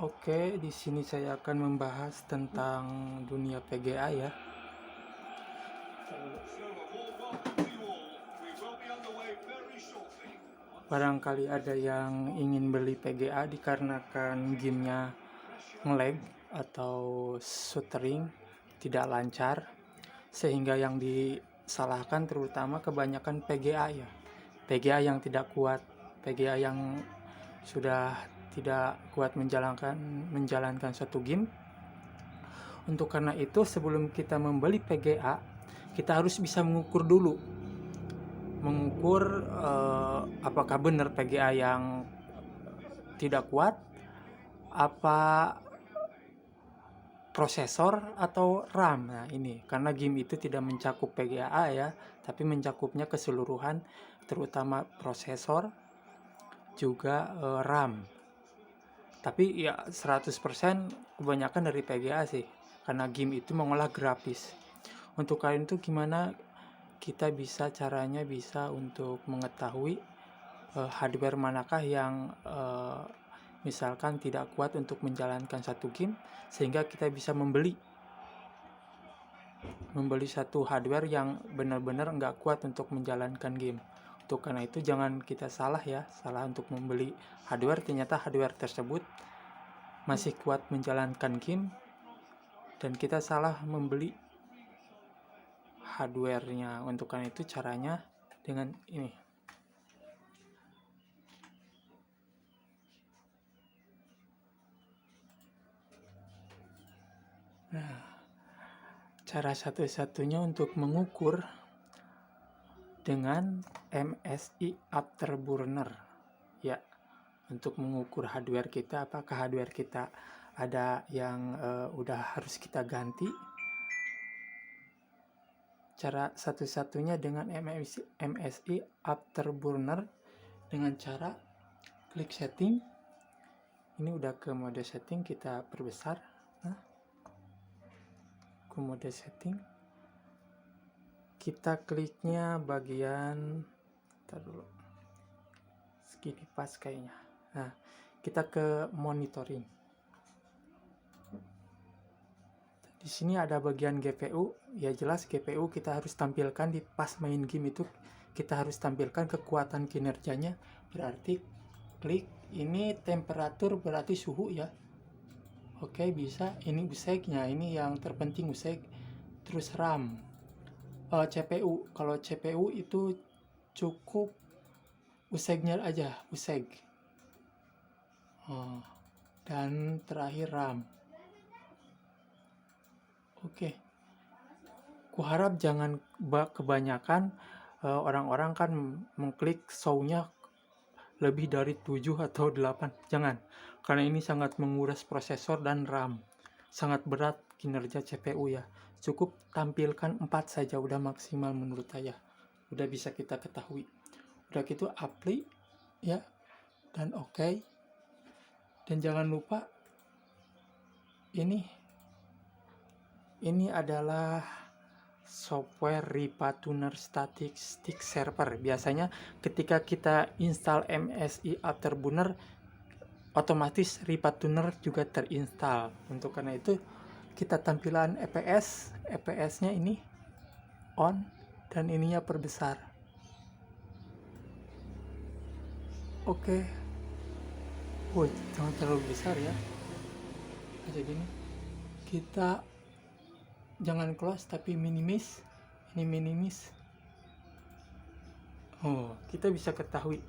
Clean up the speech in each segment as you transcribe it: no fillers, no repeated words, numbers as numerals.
Oke, di sini saya akan membahas tentang dunia PGA ya. Barangkali ada yang ingin beli PGA dikarenakan gamenya nge-lag atau stuttering, tidak lancar, sehingga yang disalahkan terutama kebanyakan PGA ya. PGA yang tidak kuat, PGA yang sudah tidak kuat menjalankan suatu game. Untuk karena itu sebelum kita membeli PGA, kita harus bisa mengukur dulu, apakah benar PGA yang tidak kuat, apa prosesor atau RAM. Nah ini karena game itu tidak mencakup PGA ya, tapi mencakupnya keseluruhan, terutama prosesor juga RAM. Tapi ya 100% kebanyakan dari PGA sih, karena game itu mengolah grafis. Untuk kalian tuh gimana caranya bisa untuk mengetahui hardware manakah yang misalkan tidak kuat untuk menjalankan satu game, sehingga kita bisa membeli satu hardware yang benar-benar nggak kuat untuk menjalankan game. Untuk karena itu jangan kita salah untuk membeli hardware, ternyata hardware tersebut masih kuat menjalankan game, dan kita salah membeli hardwarenya. Untuk karena itu caranya dengan ini. Nah, cara satu-satunya untuk mengukur dengan MSI Afterburner ya, untuk mengukur hardware kita, apakah hardware kita ada yang udah harus kita ganti. Cara satu-satunya dengan MSI Afterburner dengan cara klik setting. Ini udah ke mode setting, kita perbesar. Ke mode setting, kita kliknya bagian dulu segini pas kayaknya. Nah, kita ke monitoring. Di sini ada bagian GPU, ya jelas GPU kita harus tampilkan di pas main game itu, kita harus tampilkan kekuatan kinerjanya. Berarti klik ini temperatur, berarti suhu ya. Oke, bisa. Ini USEG-nya, ini yang terpenting USEG. Terus RAM, CPU. Kalau CPU itu cukup USEG-nya aja, USEG. Dan terakhir RAM. Oke. Kuharap jangan kebanyakan orang-orang kan mengklik show-nya lebih dari 7 atau 8. Jangan, karena ini sangat menguras prosesor dan RAM. Sangat berat kinerja CPU ya. Cukup tampilkan 4 saja udah maksimal menurut saya. Udah bisa kita ketahui. Udah gitu apply ya, dan oke. Dan jangan lupa ini adalah software Ripa Tuner Static Stick Server. Biasanya ketika kita install MSI Afterburner, otomatis Ripa Tuner juga terinstall. Untuk karena itu kita tampilan EPS-nya ini on, dan ininya perbesar. Oke. Jangan terlalu besar ya. Aja gini. Kita jangan close tapi minimis. Ini minimis. Kita bisa ketahui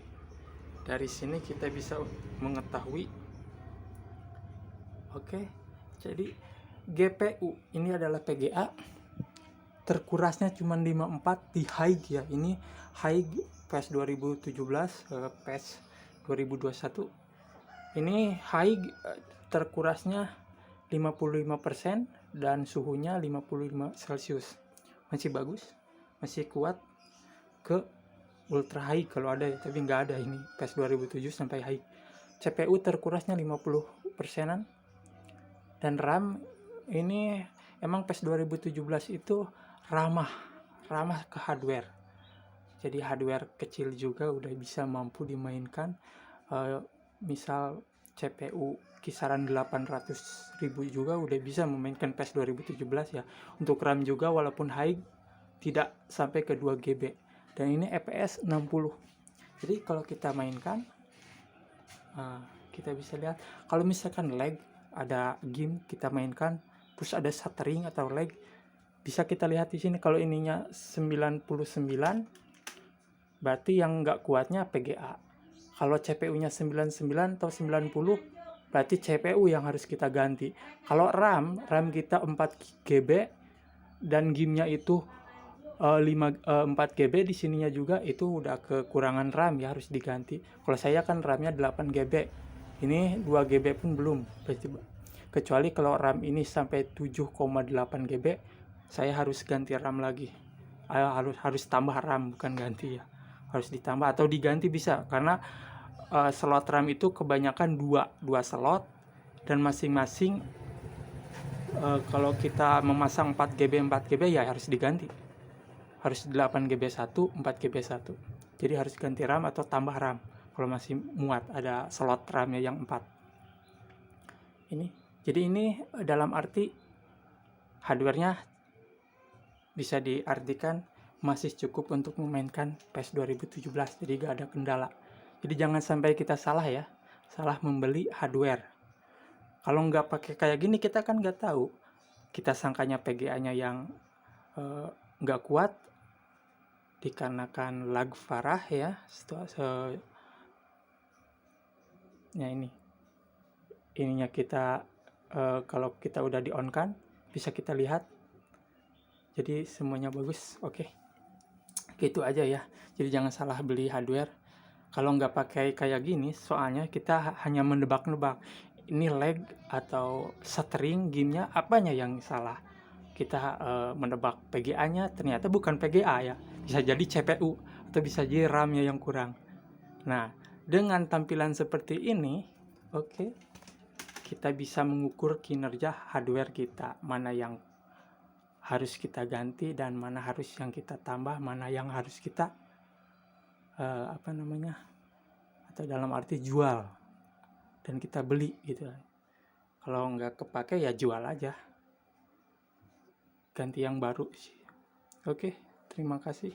dari sini, kita bisa mengetahui. Oke. Jadi GPU ini adalah PGA, terkurasnya cuma 54 di high ya. Ini high PES 2017, PES 2021. Ini high, terkurasnya 55% dan suhunya 55 Celcius. Masih bagus, masih kuat ke ultra high kalau ada ya, tapi nggak ada ini PES 2007 sampai high. CPU terkurasnya 50%-an, dan RAM ini emang PES 2017 itu ramah ke hardware. Jadi hardware kecil juga udah bisa mampu dimainkan. Misal CPU kisaran 800.000 juga udah bisa memainkan PES 2017 ya. Untuk RAM juga walaupun high tidak sampai ke 2 GB, dan ini FPS 60. Jadi kalau kita mainkan, kita bisa lihat kalau misalkan lag, ada game kita mainkan terus ada stuttering atau lag, bisa kita lihat di sini. Kalau ininya 99, berarti yang nggak kuatnya PGA. Kalau CPU-nya 99 atau 90, berarti CPU yang harus kita ganti. Kalau RAM kita 4 GB dan gamenya itu 4 GB, di sininya juga itu udah kekurangan RAM ya, harus diganti. Kalau saya kan RAM-nya 8 GB, ini 2 GB pun belum, kecuali kalau RAM ini sampai 7,8 GB, saya harus ganti RAM lagi. Harus tambah RAM, bukan ganti ya, harus ditambah atau diganti bisa, karena slot RAM itu kebanyakan dua slot, dan masing-masing kalau kita memasang 4 GB ya harus diganti, harus 8 GB 1, 4 GB 1. Jadi harus ganti RAM atau tambah RAM kalau masih muat ada slot RAM-nya yang 4. Jadi ini dalam arti hardware-nya bisa diartikan masih cukup untuk memainkan PES 2017, jadi gak ada kendala. Jadi jangan sampai kita salah ya, salah membeli hardware. Kalau nggak pakai kayak gini, kita kan nggak tahu, kita sangkanya PGA-nya yang nggak kuat dikarenakan lag parah ya. Ininya kita kalau kita udah di on kan bisa kita lihat, jadi semuanya bagus. Oke, gitu aja ya. Jadi jangan salah beli hardware kalau nggak pakai kayak gini, soalnya kita hanya menebak-nebak ini lag atau stuttering gamenya, apanya yang salah. Kita menebak PGA-nya, ternyata bukan PGA ya, bisa jadi CPU atau bisa jadi RAM-nya yang kurang. Nah, dengan tampilan seperti ini, kita bisa mengukur kinerja hardware kita, mana yang harus kita ganti dan mana harus yang kita tambah, mana yang harus kita atau dalam arti jual dan kita beli gitu. Kalau nggak kepake ya jual aja, ganti yang baru sih. Oke, terima kasih.